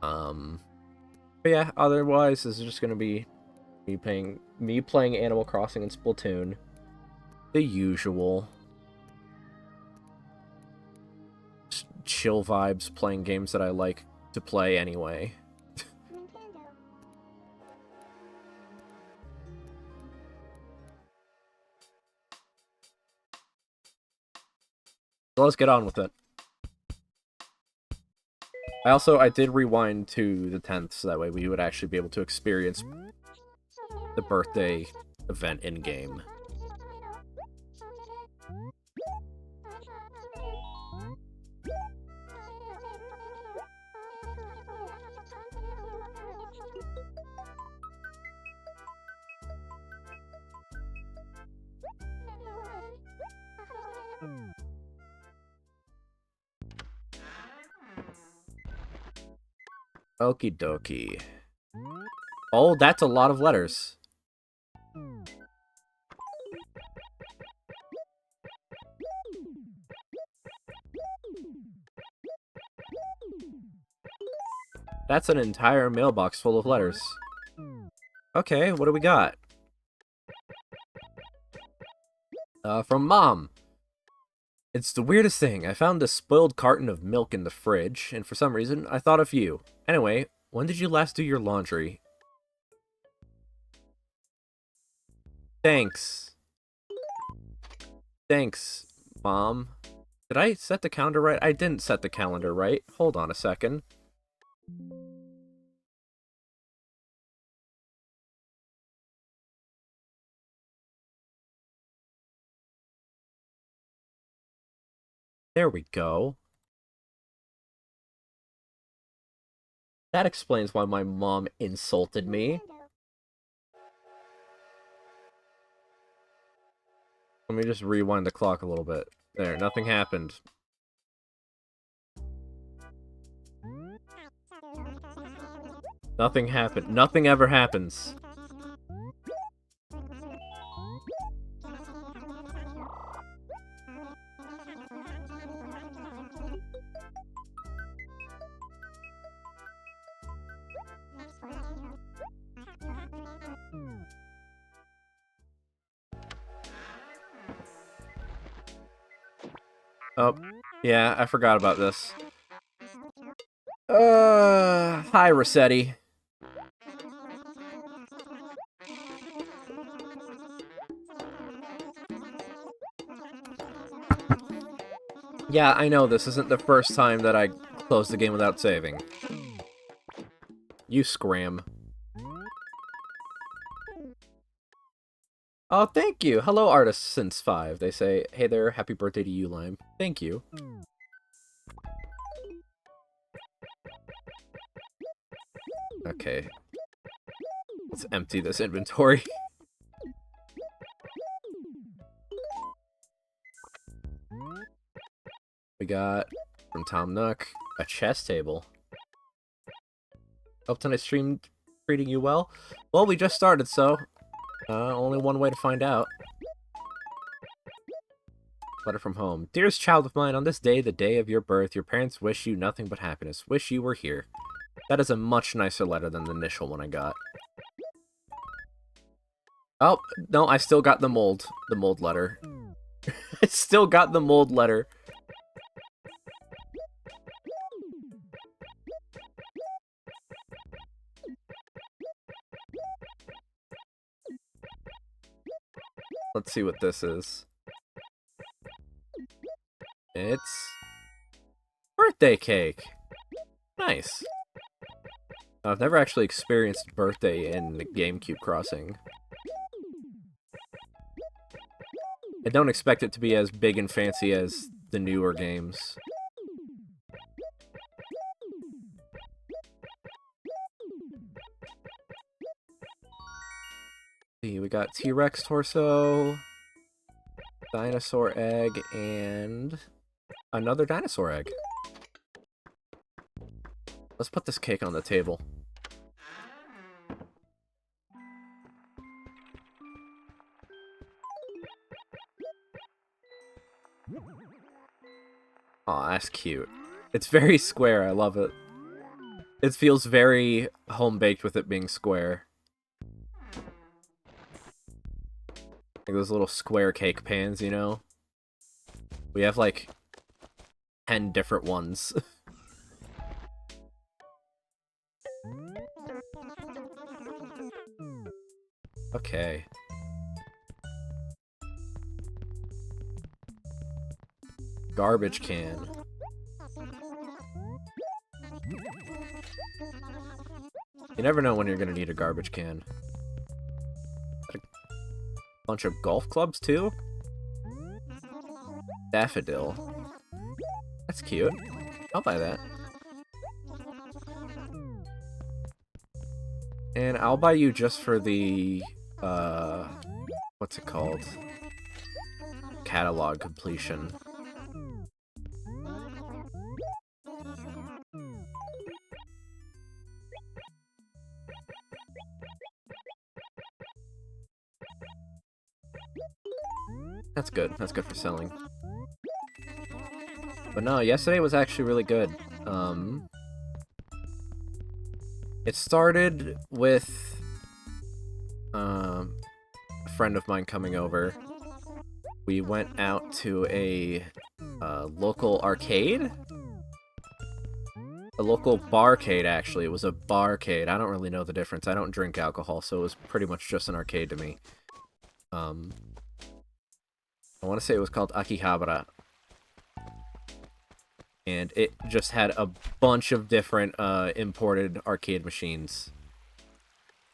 But yeah, otherwise, this is just gonna be me playing Animal Crossing and Splatoon. The usual. Just chill vibes, playing games that I like to play anyway. So let's get on with it. I did rewind to the 10th, so that way we would actually be able to experience the birthday event in-game. Okie dokie. Oh, that's a lot of letters. That's an entire mailbox full of letters. Okay, what do we got? From Mom. It's the weirdest thing. I found this spoiled carton of milk in the fridge, and for some reason, I thought of you. Anyway, when did you last do your laundry? Thanks. Thanks, Mom. Did I set the calendar right? I didn't set the calendar right. Hold on a second. There we go. That explains why my mom insulted me. Let me just rewind the clock a little bit. There, nothing happened. Nothing happened. Nothing ever happens. Oh, yeah, I forgot about this. Hi, Rossetti. Yeah, I know this isn't the first time that I closed the game without saving. You scram. Oh, thank you. Hello, artist since 5. They say, hey there, happy birthday to you, Lime. Thank you. Okay. Let's empty this inventory. We got, from Tom Nook, a chess table. Hope tonight's stream treating you well. Well, we just started, so only one way to find out. Letter from home. Dearest child of mine, on this day, the day of your birth, your parents wish you nothing but happiness. Wish you were here. That is a much nicer letter than the initial one I got. Oh, no, I still got the mold letter. I still got the mold letter. Let's see what this is. It's birthday cake. Nice. I've never actually experienced birthday in the Gamecube Crossing. I don't expect it to be as big and fancy as the newer games. See, we got T-Rex torso, dinosaur egg, and another dinosaur egg. Let's put this cake on the table. Aw, that's cute. It's very square, I love it. It feels very home-baked with it being square. Like those little square cake pans, you know? We have, like, 10 different ones. Okay. Garbage can. You never know when you're gonna need a garbage can. A bunch of golf clubs, too? Daffodil. That's cute. I'll buy that. And I'll buy you just for the, what's it called? Catalog completion. That's good. That's good for selling. But no, yesterday was actually really good. It started with a friend of mine coming over. We went out to a local arcade? A local barcade, actually. It was a barcade. I don't really know the difference. I don't drink alcohol, so it was pretty much just an arcade to me. I want to say it was called Akihabara. And it just had a bunch of different imported arcade machines.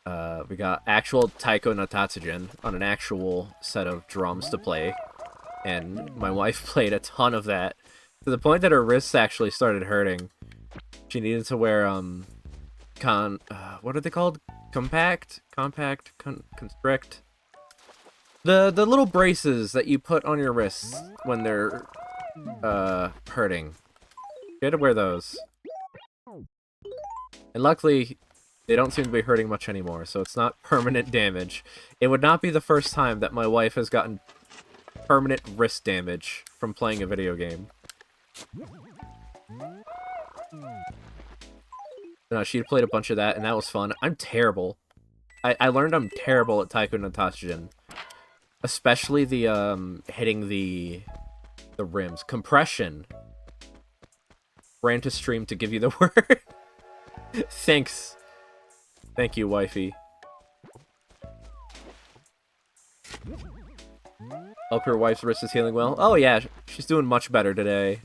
We got actual Taiko no Tatsujin on an actual set of drums to play. And my wife played a ton of that, to the point that her wrists actually started hurting. She needed to wear, what are they called? Constrict? The little braces that you put on your wrists when they're, hurting. You had to wear those. And luckily, they don't seem to be hurting much anymore, so it's not permanent damage. It would not be the first time that my wife has gotten permanent wrist damage from playing a video game. No, she had played a bunch of that, and that was fun. I'm terrible. I learned I'm terrible at Taiko no Tatsujin. Especially the, hitting the rims. Compression. Ran to stream to give you the word. Thanks. Thank you, wifey. Hope your wife's wrist is healing well. Oh yeah, she's doing much better today.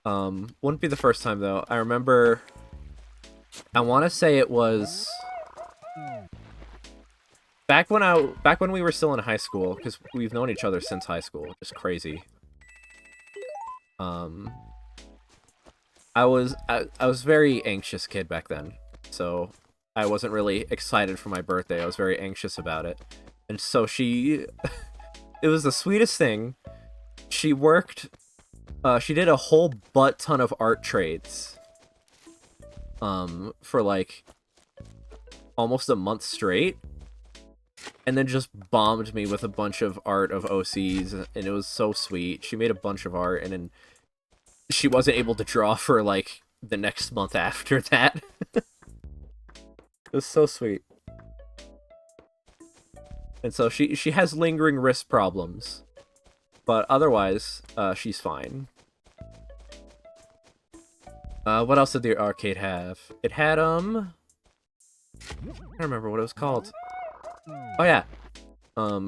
Wouldn't be the first time though. I remember, I want to say it was back when we were still in high school, because we've known each other since high school. Just crazy. I was a very anxious kid back then, so I wasn't really excited for my birthday. I was very anxious about it. And so she, it was the sweetest thing. She worked, she did a whole butt ton of art trades, for like almost a month straight. And then just bombed me with a bunch of art of OCs, and it was so sweet. She made a bunch of art, and then she wasn't able to draw for, like, the next month after that. It was so sweet. And so she has lingering wrist problems. But otherwise, she's fine. What else did the arcade have? It had, I don't remember what it was called. Oh yeah.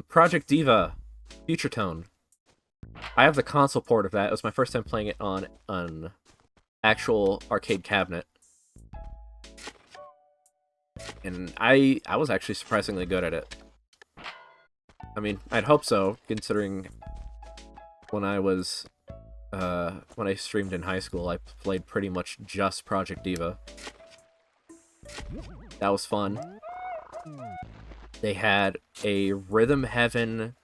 Project Diva. Future Tone. I have the console port of that. It was my first time playing it on an actual arcade cabinet. And I was actually surprisingly good at it. I mean, I'd hope so, considering when I was, when I streamed in high school, I played pretty much just Project Diva. That was fun. They had a Rhythm Heaven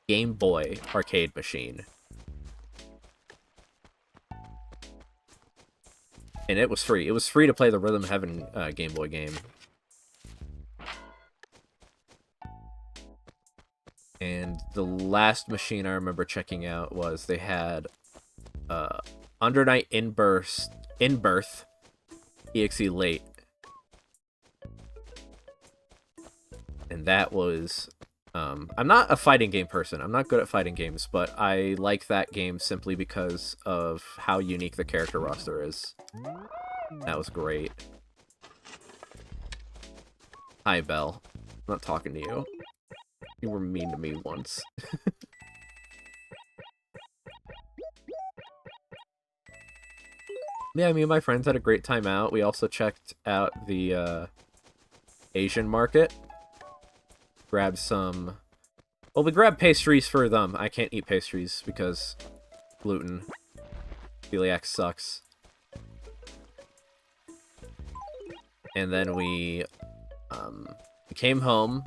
Game Boy arcade machine. And it was free. It was free to play the Rhythm Heaven Game Boy game. And the last machine I remember checking out was they had Under Night In Birth EXE late. And that was... I'm not a fighting game person. I'm not good at fighting games, but I like that game simply because of how unique the character roster is. That was great. Hi, Belle. I'm not talking to you. You were mean to me once. Yeah, me and my friends had a great time out. We also checked out the Asian market. Grabbed some... Well, we grabbed pastries for them. I can't eat pastries because gluten. Celiac sucks. And then we came home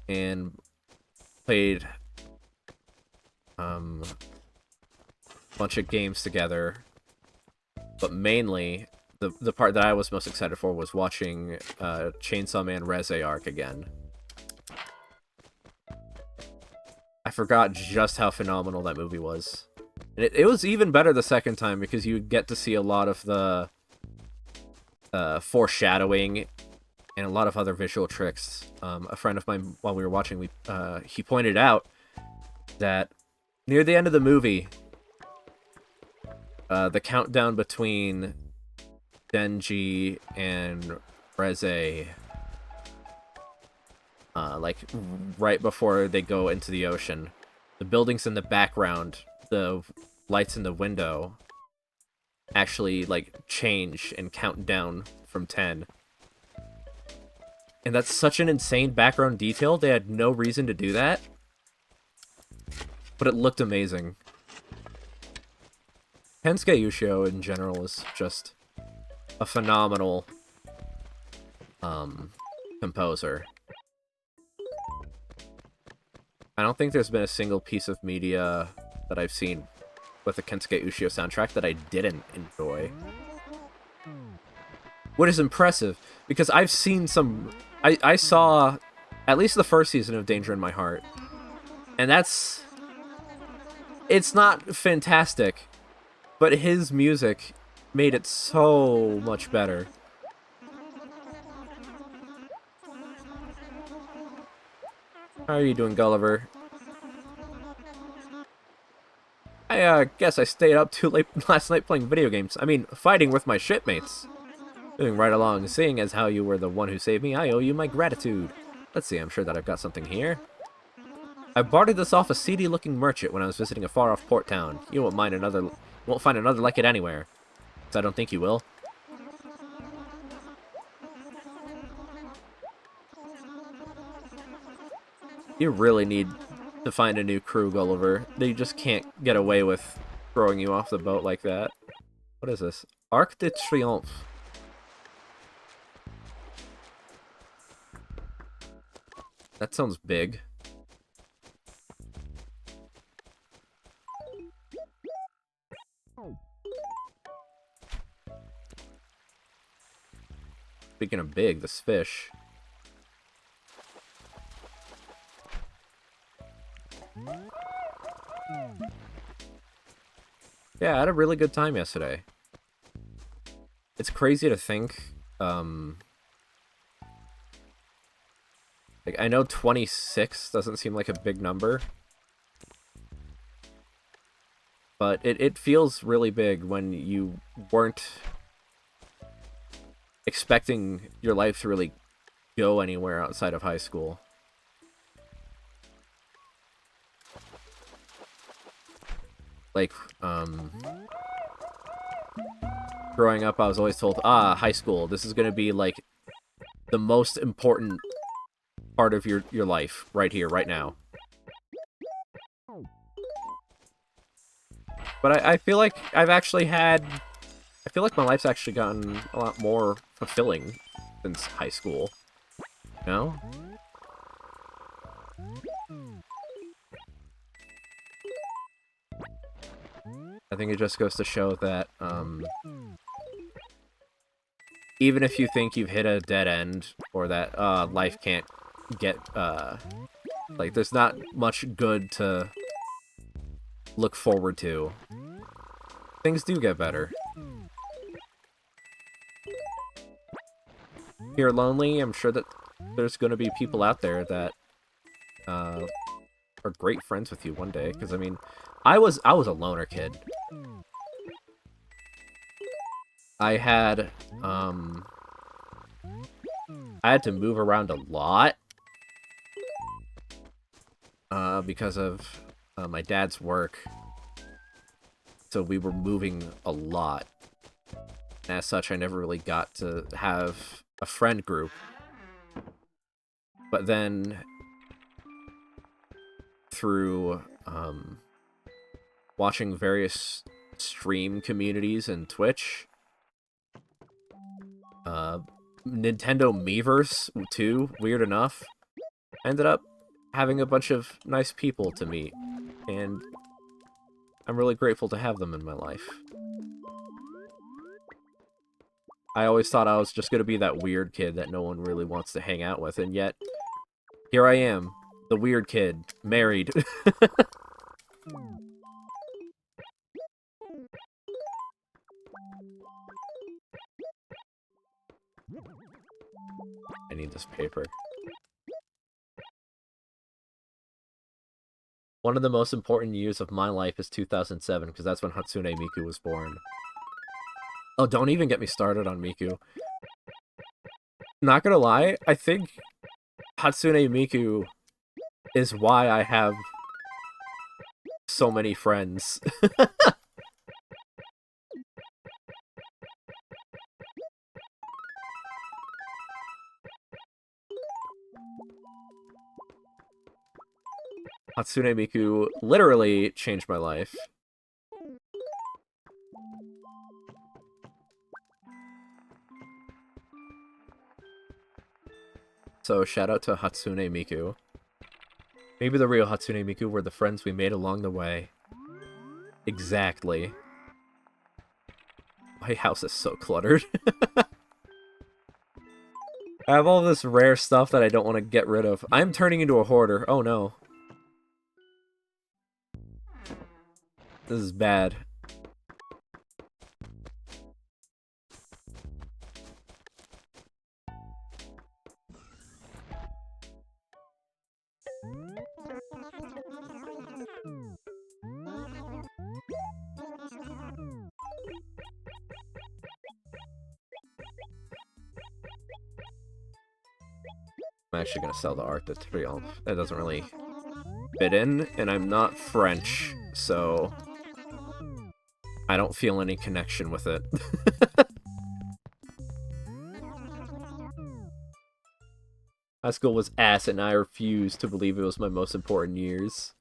and played a bunch of games together. But mainly, the part that I was most excited for was watching Chainsaw Man Reze arc again. I forgot just how phenomenal that movie was. And it was even better the second time because you get to see a lot of the foreshadowing and a lot of other visual tricks. A friend of mine, while we were watching, he pointed out that near the end of the movie, the countdown between Denji and Reze, like right before they go into the ocean, the buildings in the background, the lights in the window, actually like change and count down from 10. And that's such an insane background detail. They had no reason to do that, but it looked amazing. Hensuke Ushio in general is just a phenomenal composer. I don't think there's been a single piece of media that I've seen with the Kensuke Ushio soundtrack that I didn't enjoy. What is impressive, because I've seen some... I saw at least the first season of Danger in My Heart, and that's... It's not fantastic, but his music made it so much better. How are you doing, Gulliver? I guess I stayed up too late last night playing video games. I mean, fighting with my shipmates. Moving right along, seeing as how you were the one who saved me, I owe you my gratitude. Let's see, I'm sure that I've got something here. I bartered this off a seedy-looking merchant when I was visiting a far-off port town. You won't find another like it anywhere. So I don't think you will. You really need to find a new crew, Gulliver. They just can't get away with throwing you off the boat like that. What is this? Arc de Triomphe. That sounds big. Speaking of big, this fish. Yeah, I had a really good time yesterday. It's crazy to think, like, I know 26 doesn't seem like a big number, but it feels really big when you weren't expecting your life to really go anywhere outside of high school. Like, growing up, I was always told, high school, this is gonna be, like, the most important part of your life, right here, right now. But I feel like I feel like my life's actually gotten a lot more fulfilling since high school. You know? I think it just goes to show that, even if you think you've hit a dead end, or that, life can't get, like, there's not much good to look forward to, things do get better. you're lonely, I'm sure that there's going to be people out there that are great friends with you one day. Because, I mean, I was a loner kid. I had to move around a lot because of my dad's work. So we were moving a lot. As such, I never really got to have a friend group. But then, through watching various stream communities and Twitch, Nintendo Miiverse too, weird enough, I ended up having a bunch of nice people to meet, and I'm really grateful to have them in my life. I always thought I was just going to be that weird kid that no one really wants to hang out with, and yet, here I am, the weird kid, married. I need this paper. One of the most important years of my life is 2007, because that's when Hatsune Miku was born. Oh, don't even get me started on Miku. Not gonna lie, I think Hatsune Miku is why I have so many friends. Hatsune Miku literally changed my life. So, shout out to Hatsune Miku. Maybe the real Hatsune Miku were the friends we made along the way. Exactly. My house is so cluttered. I have all this rare stuff that I don't want to get rid of. I'm turning into a hoarder. Oh no. This is bad. I'm actually gonna sell the art that's real. That doesn't really fit in, and I'm not French, so I don't feel any connection with it. High school was ass, and I refuse to believe it was my most important years.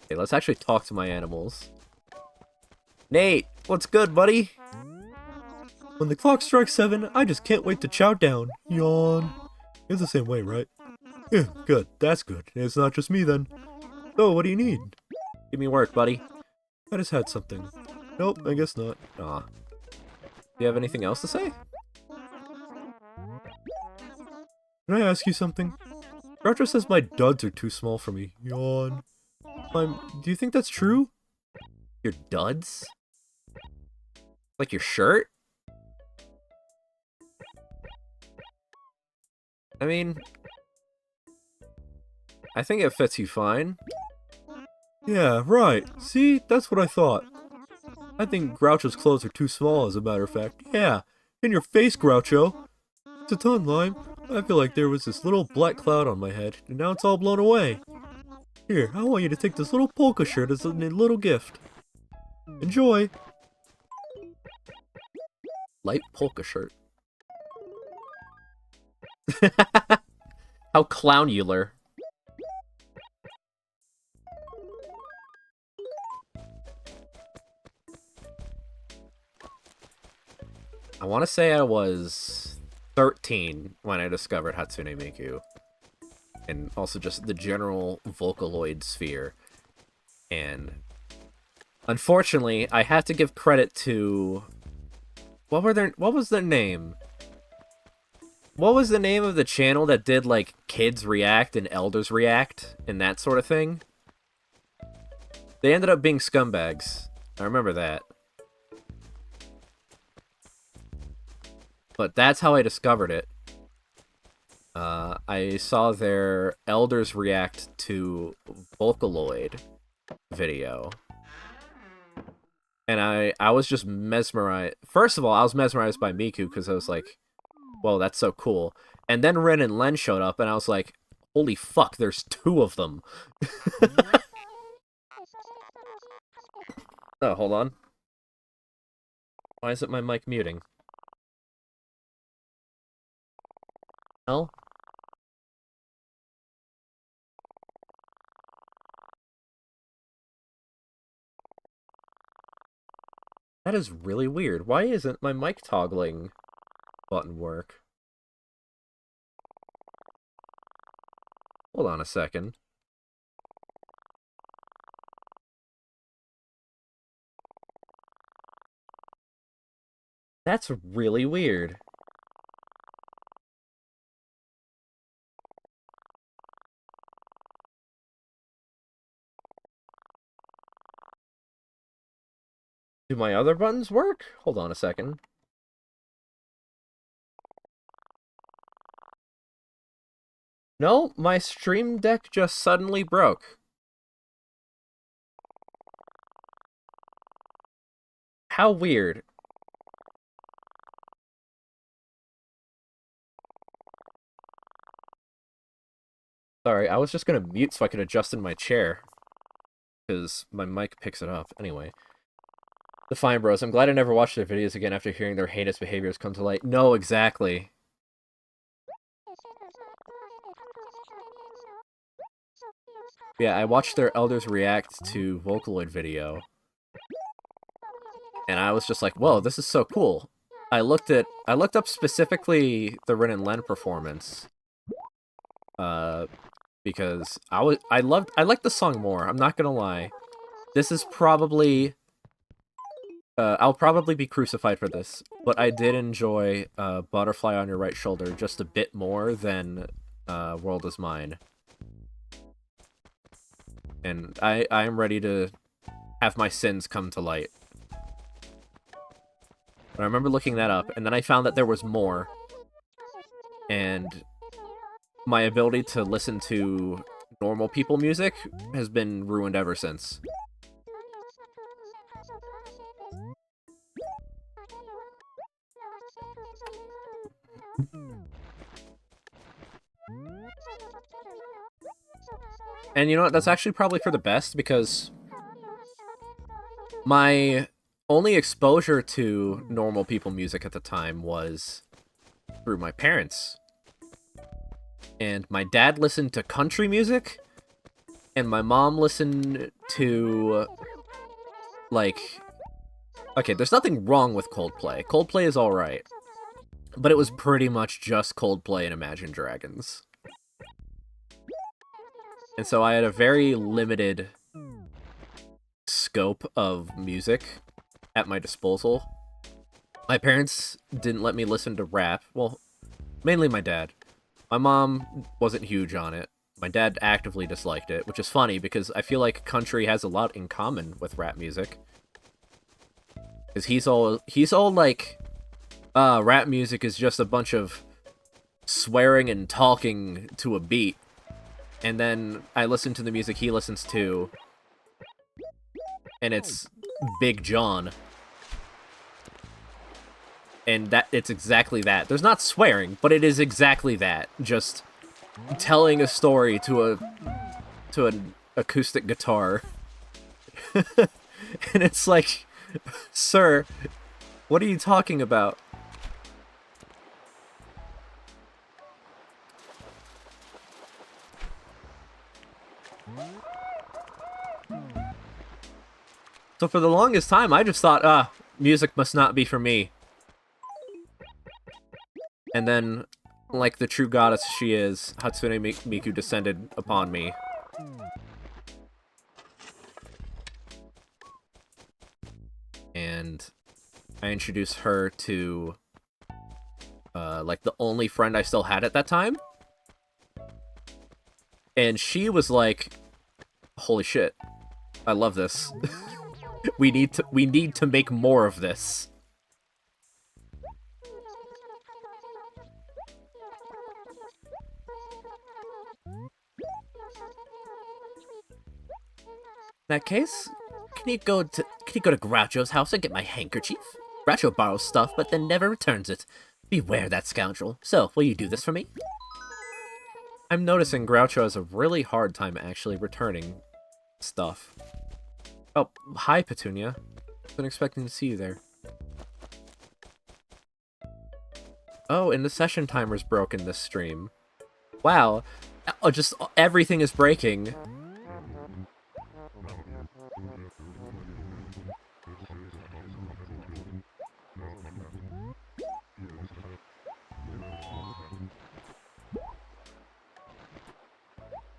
Okay, let's actually talk to my animals. Nate, what's good, buddy? When the clock strikes 7, I just can't wait to chow down. Yawn. It's the same way, right? Yeah, good. That's good. It's not just me, then. So, what do you need? Give me work, buddy. I just had something. Nope, I guess not. Aw. Do you have anything else to say? Can I ask you something? Groucho says my duds are too small for me. Yawn. Do you think that's true? Your duds? Like your shirt? I mean, I think it fits you fine. Yeah, right. See? That's what I thought. I think Groucho's clothes are too small, as a matter of fact. Yeah, in your face, Groucho. It's a ton, Lime. I feel like there was this little black cloud on my head, and now it's all blown away. Here, I want you to take this little polka shirt as a little gift. Enjoy! Light polka shirt. How clownular. I want to say I was 13 when I discovered Hatsune Miku. And also just the general Vocaloid sphere. And unfortunately, I have to give credit to... What was their name? What was the name of the channel that did, like, kids react and elders react and that sort of thing? They ended up being scumbags. I remember that. But that's how I discovered it. I saw their elders react to Vocaloid video. And I was just mesmerized. First of all, I was mesmerized by Miku because I was like, whoa, that's so cool. And then Rin and Len showed up, and I was like, holy fuck, there's two of them. Oh, hold on. Why isn't my mic muting? Hell? That is really weird. Why isn't my mic toggling button work? Hold on a second. That's really weird. Do my other buttons work? Hold on a second. No, my Stream Deck just suddenly broke. How weird. Sorry, I was just gonna mute so I could adjust in my chair. Because my mic picks it up. Anyway. The Fine Bros. I'm glad I never watched their videos again after hearing their heinous behaviors come to light. No, exactly. Yeah, I watched their elders react to Vocaloid video. And I was just like, whoa, this is so cool. I looked up specifically the Rin and Len performance. Because I liked the song more, I'm not gonna lie. This is probably I'll probably be crucified for this, but I did enjoy Butterfly on Your Right Shoulder just a bit more than World Is Mine. And I am ready to have my sins come to light. But I remember looking that up, and then I found that there was more. And my ability to listen to normal people music has been ruined ever since. And you know what, that's actually probably for the best, because my only exposure to normal people music at the time was through my parents. And my dad listened to country music, and my mom listened to, like... Okay, there's nothing wrong with Coldplay. Coldplay is alright. But it was pretty much just Coldplay and Imagine Dragons. And so I had a very limited scope of music at my disposal. My parents didn't let me listen to rap. Well, mainly my dad. My mom wasn't huge on it. My dad actively disliked it, which is funny because I feel like country has a lot in common with rap music. Because he's all like, rap music is just a bunch of swearing and talking to a beat. And then I listen to the music he listens to, and it's Big John. And it's exactly that. There's not swearing, but it is exactly that. Just telling a story to an acoustic guitar. And it's like, sir, what are you talking about? So for the longest time, I just thought, music must not be for me. And then, like the true goddess she is, Hatsune Miku descended upon me. And I introduced her to, like, the only friend I still had at that time. And she was like, holy shit, I love this. we need to make more of this. that case, can you go to Groucho's house and get my handkerchief? Groucho borrows stuff, but then never returns it. Beware that scoundrel. So, will you do this for me? I'm noticing Groucho has a really hard time actually returning stuff. Oh, hi, Petunia. Been expecting to see you there. Oh, and the session timer's broken this stream. Wow. Oh, just everything is breaking.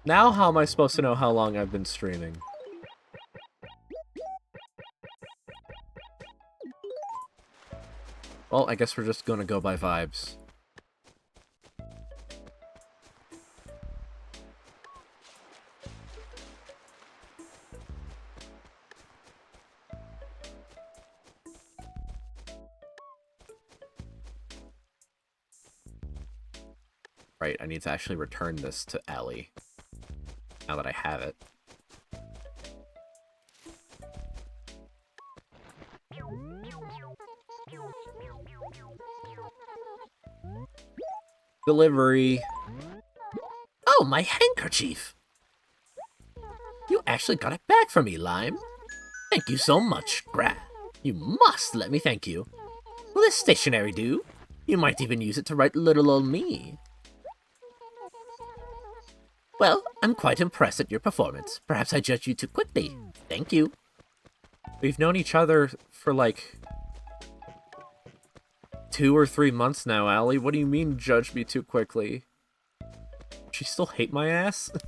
Now how am I supposed to know how long I've been streaming? Well, I guess we're just gonna go by vibes. Right, I need to actually return this to Allie. Now that I have it. Delivery. Oh, my handkerchief! You actually got it back for me, Lime. Thank you so much, You must let me thank you. Will this stationery do? You might even use it to write little old me. Well, I'm quite impressed at your performance. Perhaps I judged you too quickly. Thank you. We've known each other for like 2 or 3 months now, Allie. What do you mean, judge me too quickly? She still hate my ass? I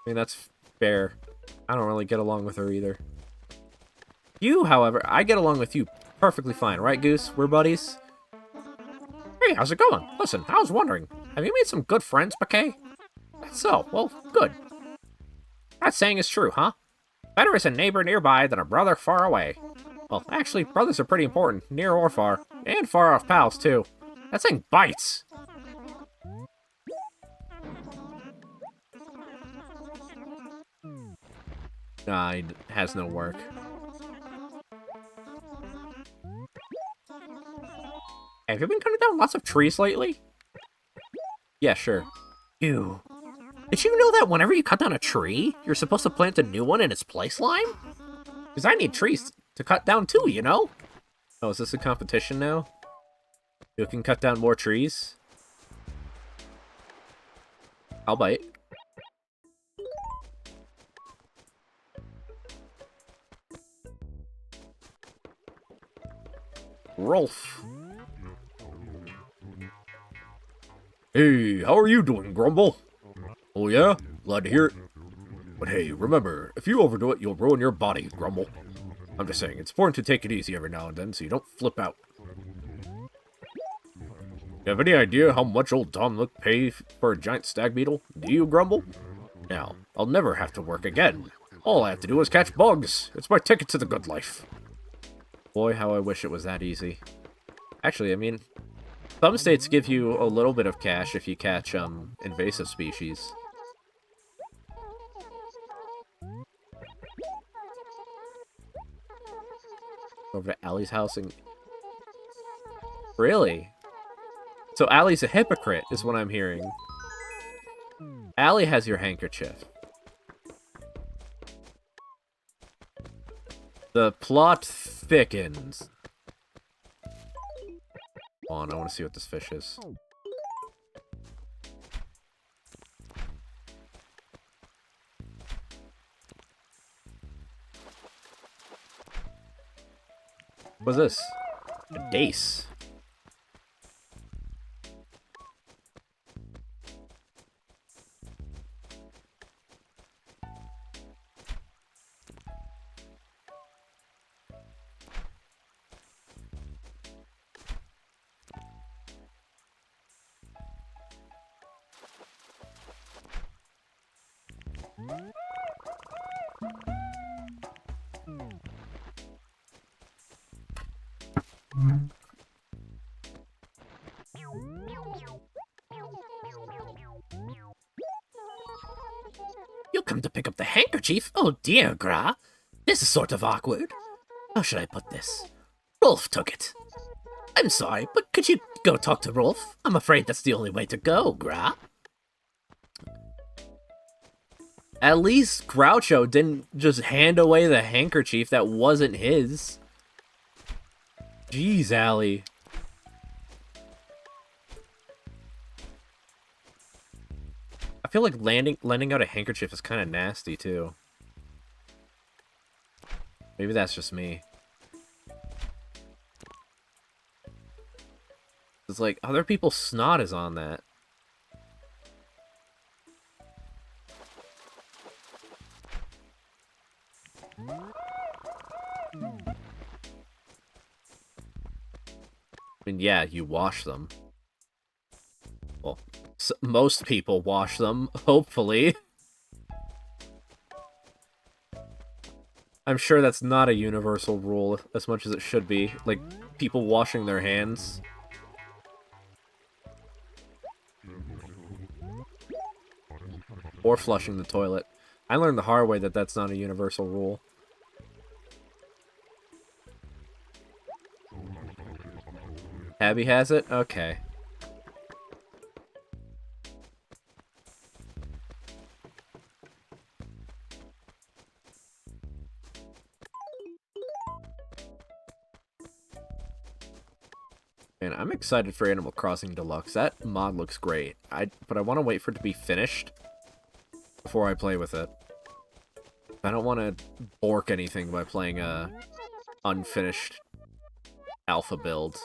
mean, that's fair. I don't really get along with her either. You, however, I get along with you perfectly fine, right, Goose? We're buddies? Hey, how's it going? Listen, I was wondering, have you made some good friends, Bakay? So, well, good. That saying is true, huh? Better is a neighbor nearby than a brother far away. Well, actually, brothers are pretty important, near or far. And far-off pals, too. That thing bites! Nah, it has no work. Have you been cutting down lots of trees lately? Yeah, sure. Ew. Did you know that whenever you cut down a tree, you're supposed to plant a new one in its place, Lime? Because I need trees to cut down too, you know? Oh, is this a competition now? You can cut down more trees? I'll bite. Rolf. Hey, how are you doing, Grumble? Oh yeah? Glad to hear it. But hey, remember, if you overdo it, you'll ruin your body, Grumble. I'm just saying, it's important to take it easy every now and then so you don't flip out. You have any idea how much old Tom Nook pays for a giant stag beetle? Do you, Grumble? Now, I'll never have to work again. All I have to do is catch bugs. It's my ticket to the good life. Boy, how I wish it was that easy. Actually, I mean, some states give you a little bit of cash if you catch, invasive species. Over to Allie's house and... Really? So Allie's a hypocrite, is what I'm hearing. Allie has your handkerchief. The plot thickens. Hold on, I want to see what this fish is. What's this? A dace. You come to pick up the handkerchief? Oh dear, Gra. This is sort of awkward. How should I put this? Rolf took it. I'm sorry, but could you go talk to Rolf? I'm afraid that's the only way to go, Gra. At least Groucho didn't just hand away the handkerchief that wasn't his. Jeez, Allie. I feel like lending out a handkerchief is kind of nasty, too. Maybe that's just me. It's like, other people's snot is on that. I mean, yeah, you wash them. Well, most people wash them, hopefully. I'm sure that's not a universal rule as much as it should be. Like, people washing their hands. Or flushing the toilet. I learned the hard way that that's not a universal rule. Abby has it? Okay. Man, I'm excited for Animal Crossing Deluxe. That mod looks great. But I want to wait for it to be finished before I play with it. I don't want to bork anything by playing a unfinished alpha build.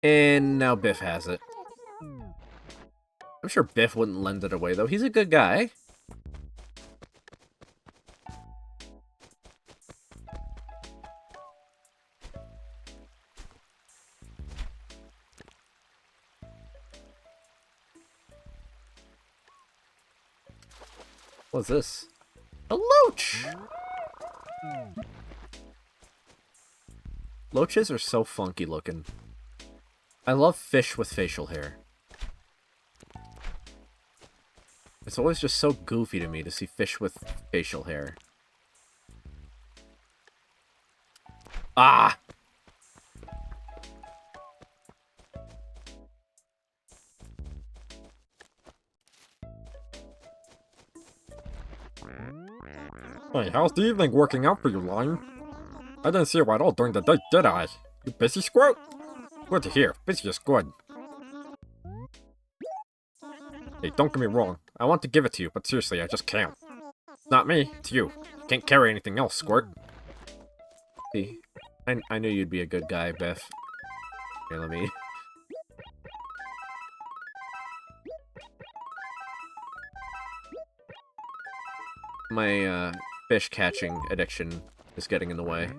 And now Biff has it. I'm sure Biff wouldn't lend it away, though. He's a good guy. What's this? A loach! Loaches are so funky looking. I love fish with facial hair. It's always just so goofy to me to see fish with facial hair. Ah! Hey, how's the evening working out for you, Lime? I didn't see you at all during the day, did I? You busy, Squirt? Good to hear. Busy is good. Hey, don't get me wrong. I want to give it to you, but seriously, I just can't. Not me, it's you. You can't carry anything else, Squirt. See, I knew you'd be a good guy, Biff. Here, let me... My, fish catching addiction is getting in the way.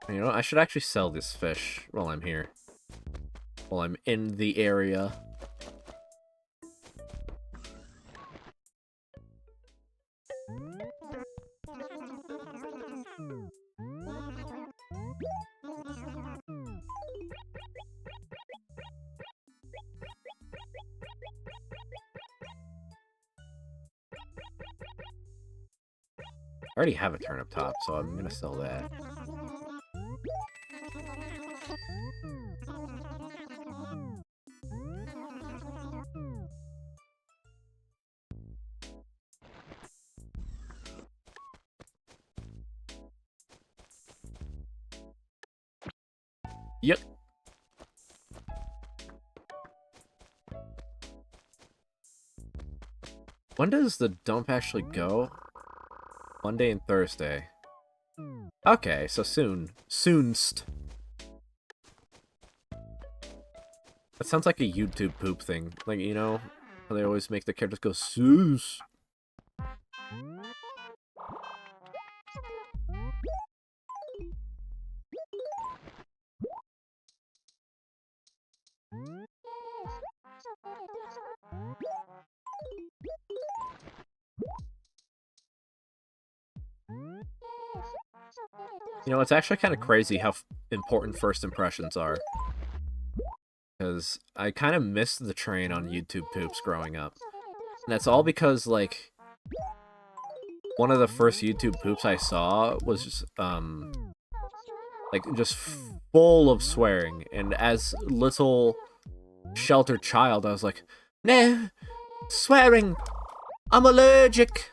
You know, I should actually sell this fish while I'm here. While I'm in the area. I already have a turnip top, so I'm gonna sell that. Yep. When does the dump actually go? Monday and Thursday. Okay, so soon. Soonst. That sounds like a YouTube poop thing. Like, you know, how they always make the characters go soos. You know, it's actually kind of crazy how important first impressions are. Because I kind of missed the train on YouTube poops growing up. And that's all because, like, one of the first YouTube poops I saw was just, like, just full of swearing. And as little sheltered child, I was like, no, swearing, I'm allergic.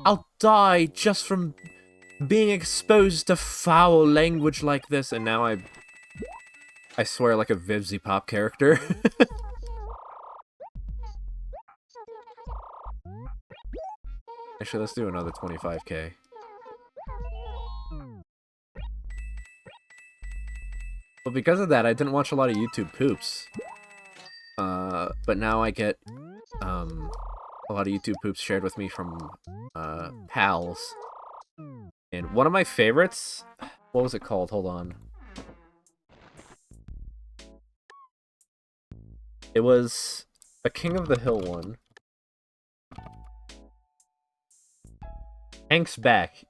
I'll die just from being exposed to foul language like this. And now I swear like a Vivzy Pop character. Actually, let's do another 25k. But because of that, I didn't watch a lot of YouTube poops. But now I get a lot of YouTube poops shared with me from pals. And one of my favorites, what was it called? Hold on. It was a King of the Hill one. Hank's Back.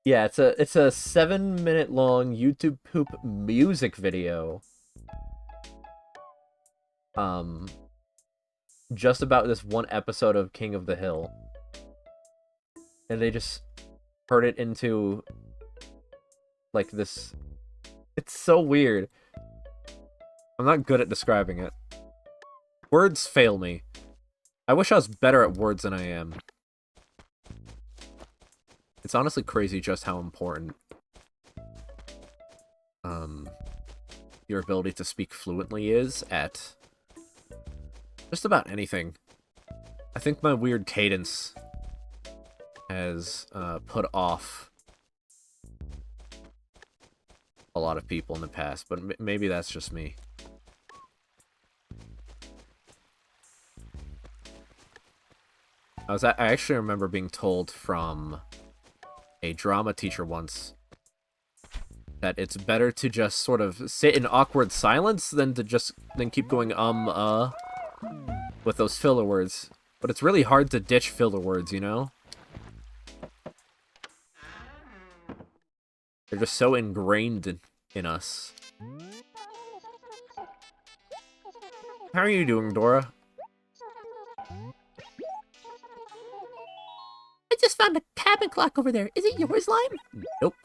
Yeah, it's a 7-minute long YouTube poop music video. Just about this one episode of King of the Hill. And they just turned it into like this. It's so weird. I'm not good at describing it. Words fail me. I wish I was better at words than I am. It's honestly crazy just how important your ability to speak fluently is at just about anything. I think my weird cadence has put off a lot of people in the past, but maybe that's just me. I actually remember being told from a drama teacher once that it's better to just sort of sit in awkward silence than keep going with those filler words. But it's really hard to ditch filler words, you know? They're just so ingrained in us. How are you doing, Dora? I just found a cabin clock over there. Is it yours, Lime? Nope.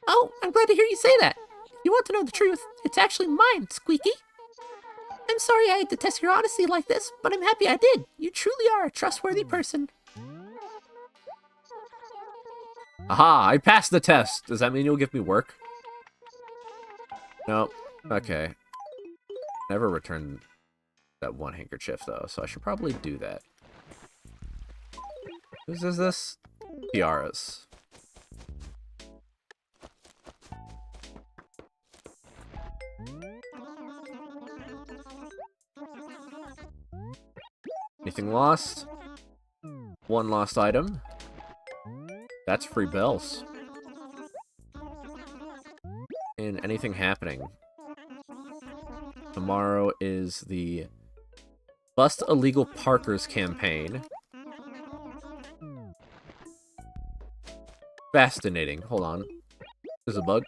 Oh, I'm glad to hear you say that. If you want to know the truth, it's actually mine, Squeaky. I'm sorry I had to test your honesty like this, but I'm happy I did. You truly are a trustworthy person. Aha, I passed the test. Does that mean you'll give me work? Nope. Okay. Never returned that one handkerchief, though, so I should probably do that. Whose is this? Tiara's. Anything lost? One lost item. That's free bells. And anything happening? Tomorrow is the Bust Illegal Parkers campaign. Fascinating. Hold on. There's a bug.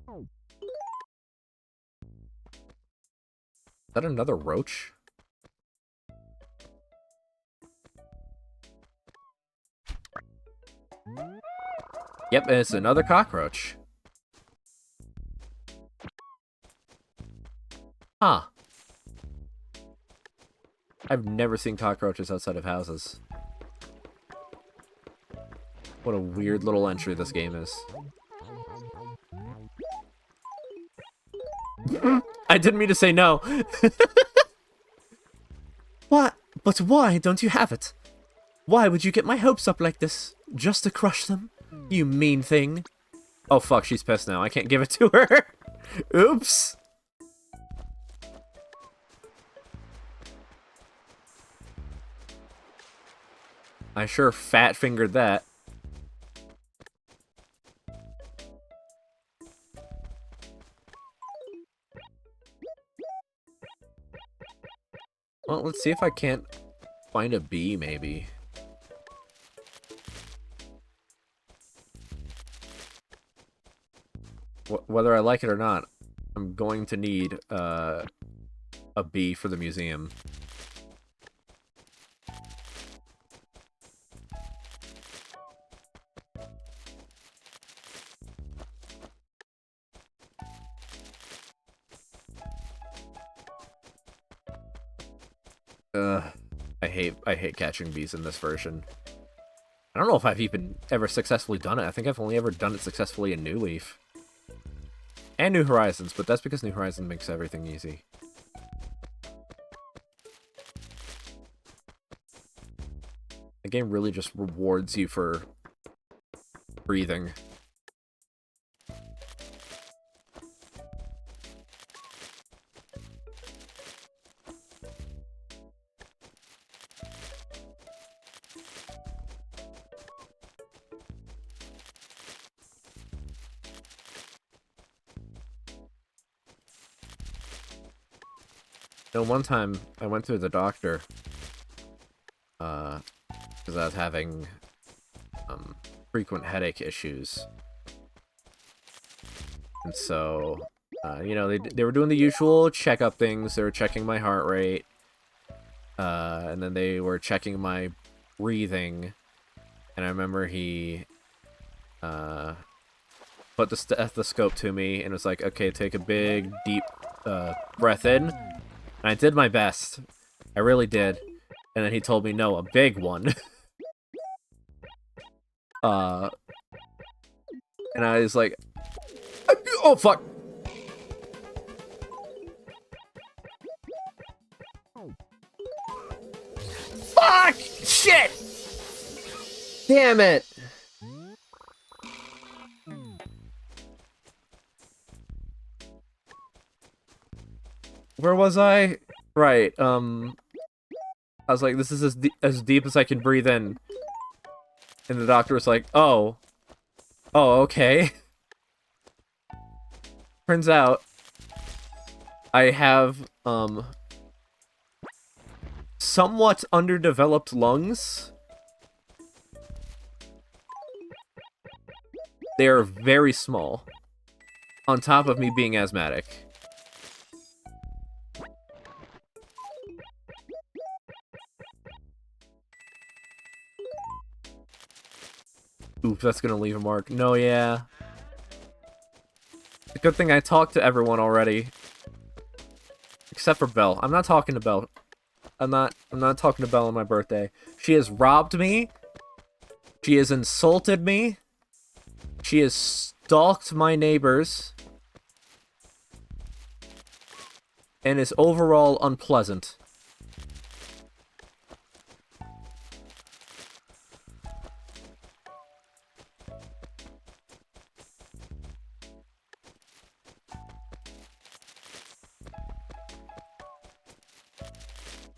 Is that another roach? Yep, it's another cockroach. Huh. I've never seen cockroaches outside of houses. What a weird little entry this game is. I didn't mean to say no. What? But why don't you have it? Why would you get my hopes up like this? Just to crush them? You mean thing. Oh fuck, she's pissed now. I can't give it to her. Oops. I sure fat-fingered that. Well, let's see if I can't find a bee, maybe. Whether I like it or not, I'm going to need a bee for the museum. I hate catching bees in this version. I don't know if I've even ever successfully done it. I think I've only ever done it successfully in New Leaf. And New Horizons, but that's because New Horizons makes everything easy. The game really just rewards you for breathing. You know, one time I went to the doctor because I was having frequent headache issues. And so, you know, they were doing the usual checkup things. They were checking my heart rate. And then they were checking my breathing. And I remember he put the stethoscope to me and was like, okay, take a big, deep breath in. And I did my best. I really did. And then he told me, no, a big one. And I was like, oh, fuck. Fuck! Shit! Damn it! Where was I? Right, I was like, this is as deep as I can breathe in. And the doctor was like, oh. Oh, okay. Turns out, I have, somewhat underdeveloped lungs. They are very small. On top of me being asthmatic. Oof, that's gonna leave a mark. No, yeah. It's a good thing I talked to everyone already. Except for Belle. I'm not talking to Belle. I'm not talking to Belle on my birthday. She has robbed me. She has insulted me. She has stalked my neighbors. And is overall unpleasant.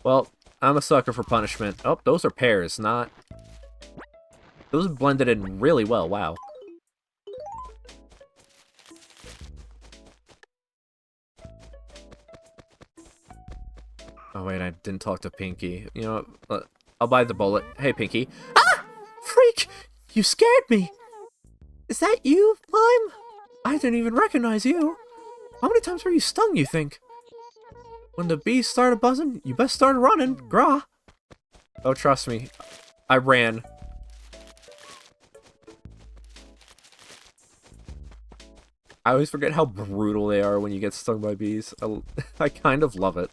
Well, I'm a sucker for punishment. Oh, those are pears, not... Those blended in really well, wow. Oh wait, I didn't talk to Pinky. You know what? I'll buy the bullet. Hey, Pinky. Ah! Freak! You scared me! Is that you, Lime? I didn't even recognize you. How many times were you stung, you think? When the bees started buzzing, you best start running, grah. Oh, trust me. I ran. I always forget how brutal they are when you get stung by bees. I kind of love it.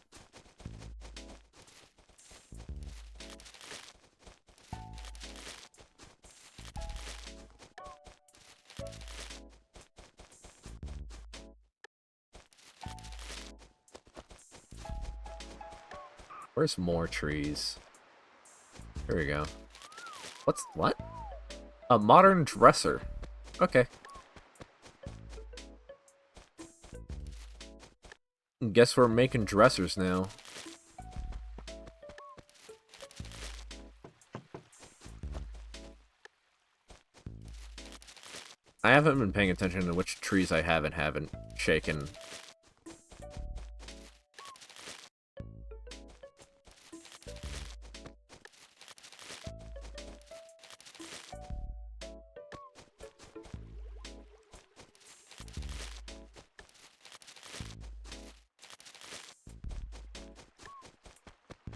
Where's more trees? Here we go. What? A modern dresser. Okay. Guess we're making dressers now. I haven't been paying attention to which trees I have and haven't shaken.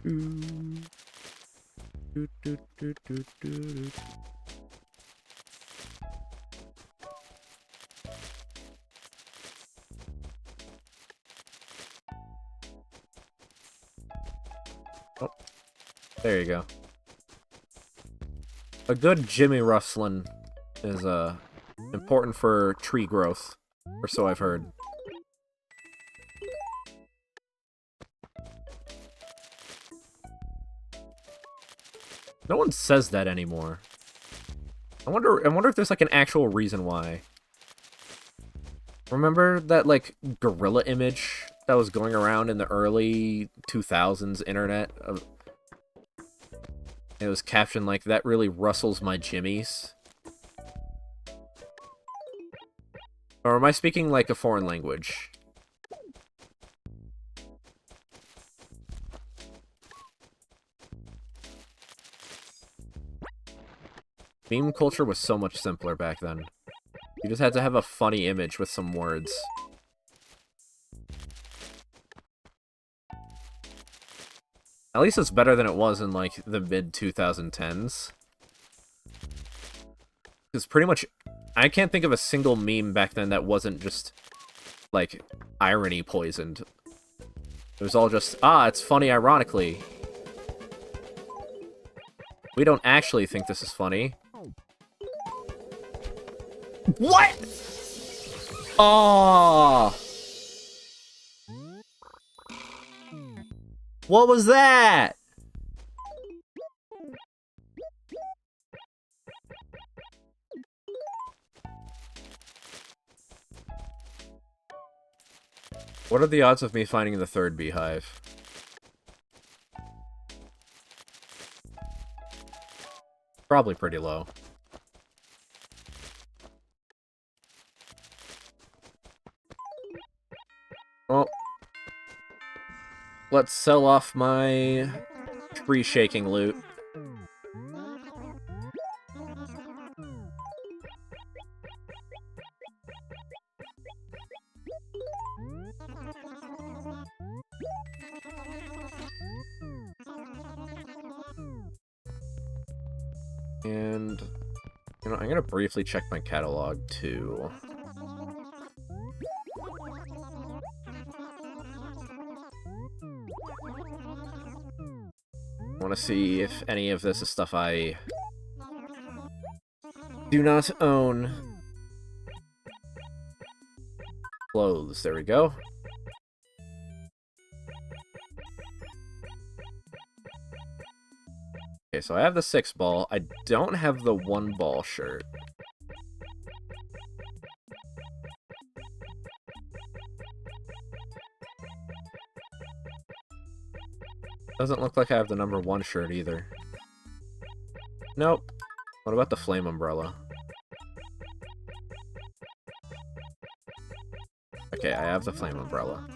Oh, there you go. A good Jimmy rustling is important for tree growth, or so I've heard. No one says that anymore. I wonder if there's like an actual reason why. Remember that like gorilla image that was going around in the early 2000s internet? It was captioned like, "That really rustles my jimmies." Or am I speaking like a foreign language? Meme culture was so much simpler back then. You just had to have a funny image with some words. At least it's better than it was in, like, the mid-2010s. Because pretty much, I can't think of a single meme back then that wasn't just, like, irony poisoned. It was all just, it's funny ironically. We don't actually think this is funny. What?! Oh! What was that? What are the odds of me finding the third beehive? Probably pretty low. Well, let's sell off my tree-shaking loot. And, you know, I'm gonna briefly check my catalog, too. I want to see if any of this is stuff I do not own. Clothes, there we go. Okay, so I have the 6-ball. I don't have the 1-ball shirt. Doesn't look like I have the number 1 shirt either. Nope. What about the flame umbrella? Okay, I have the flame umbrella.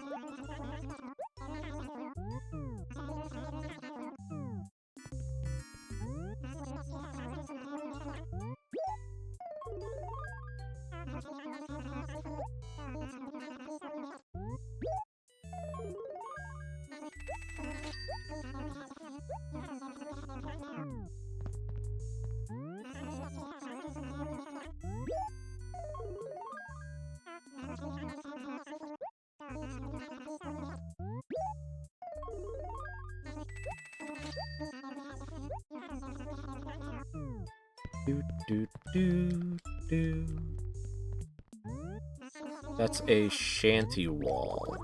That's a shanty wall.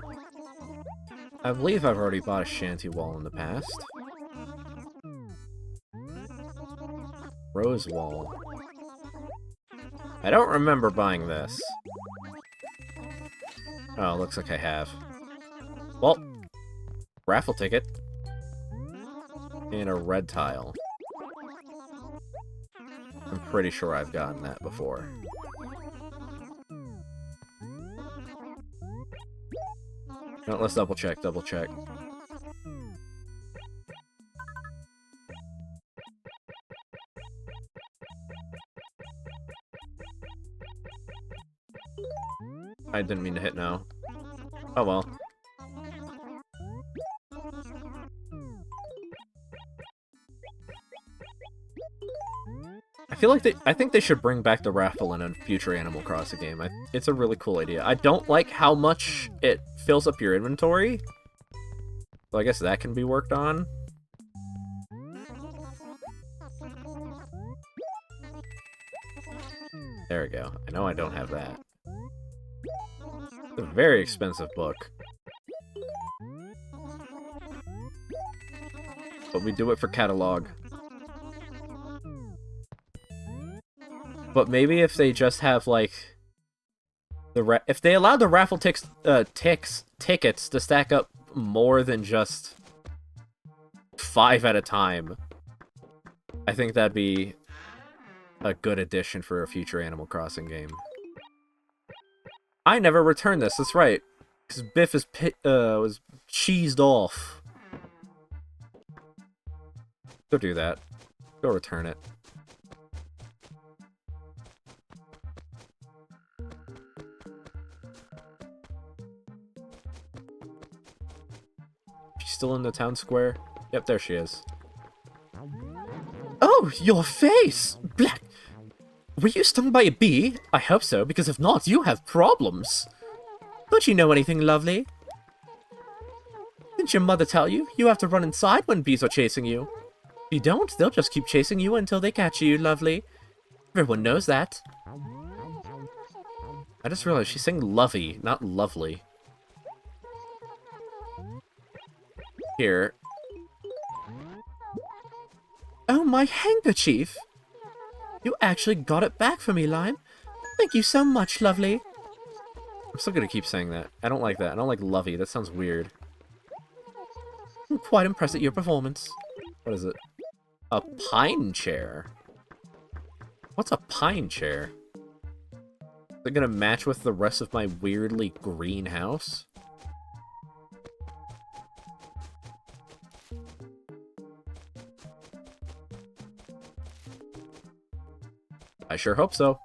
I believe I've already bought a shanty wall in the past. Rose wall. I don't remember buying this. Oh, looks like I have. Well, raffle ticket. And a red tile. I'm pretty sure I've gotten that before. No, let's double check, double check. I didn't mean to hit no. Oh well. I think they should bring back the raffle in a future Animal Crossing game. It's a really cool idea. I don't like how much it fills up your inventory. So I guess that can be worked on. There we go. I know I don't have that. It's a very expensive book. But we do it for catalog. But maybe if they just have, like... if they allow the raffle tickets to stack up more than just 5 at a time, I think that'd be a good addition for a future Animal Crossing game. I never returned this, that's right. Because Biff was cheesed off. Go do that. Go return it. She's still in the town square? Yep, there she is. Oh, your face! Black! Were you stung by a bee? I hope so, because if not, you have problems. Don't you know anything, lovely? Didn't your mother tell you? You have to run inside when bees are chasing you. If you don't, they'll just keep chasing you until they catch you, lovely. Everyone knows that. I just realized she's saying lovey, not lovely. Here. Oh, my handkerchief! You actually got it back for me, Lime. Thank you so much, lovely. I'm still gonna keep saying that. I don't like that. I don't like lovey. That sounds weird. I'm quite impressed at your performance. What is it? A pine chair? What's a pine chair? Is it gonna match with the rest of my weirdly green house? I sure hope so.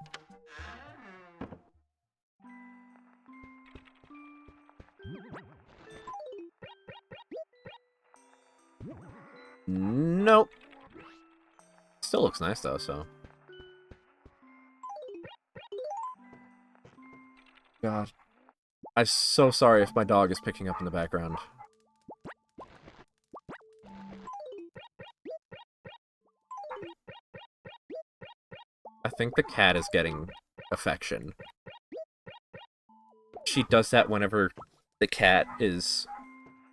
Nope. Still looks nice though, so. God. I'm so sorry if my dog is picking up in the background. I think the cat is getting affection. She does that whenever the cat is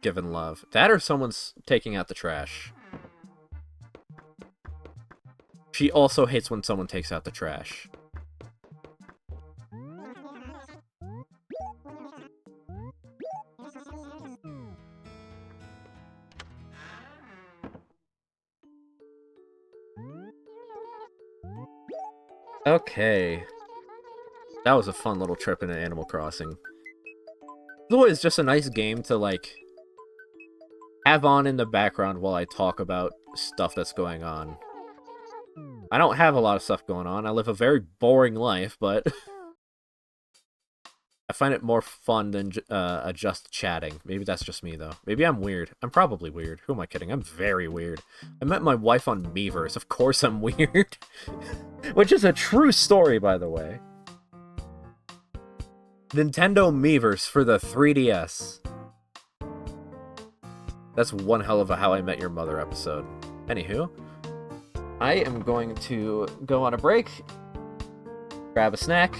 given love. That or someone's taking out the trash. She also hates when someone takes out the trash. Okay. That was a fun little trip into Animal Crossing. It's always just a nice game to, like, have on in the background while I talk about stuff that's going on. I don't have a lot of stuff going on. I live a very boring life, but I find it more fun than just chatting. Maybe that's just me, though. Maybe I'm weird. I'm probably weird. Who am I kidding? I'm very weird. I met my wife on Miiverse. Of course I'm weird. Which is a true story, by the way. Nintendo Miiverse for the 3DS. That's one hell of a How I Met Your Mother episode. Anywho, I am going to go on a break, grab a snack.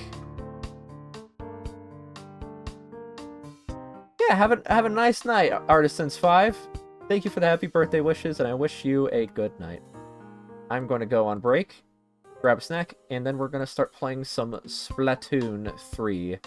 Yeah, have a nice night, Artisans5. Thank you for the happy birthday wishes, and I wish you a good night. I'm going to go on break, grab a snack, and then we're going to start playing some Splatoon 3.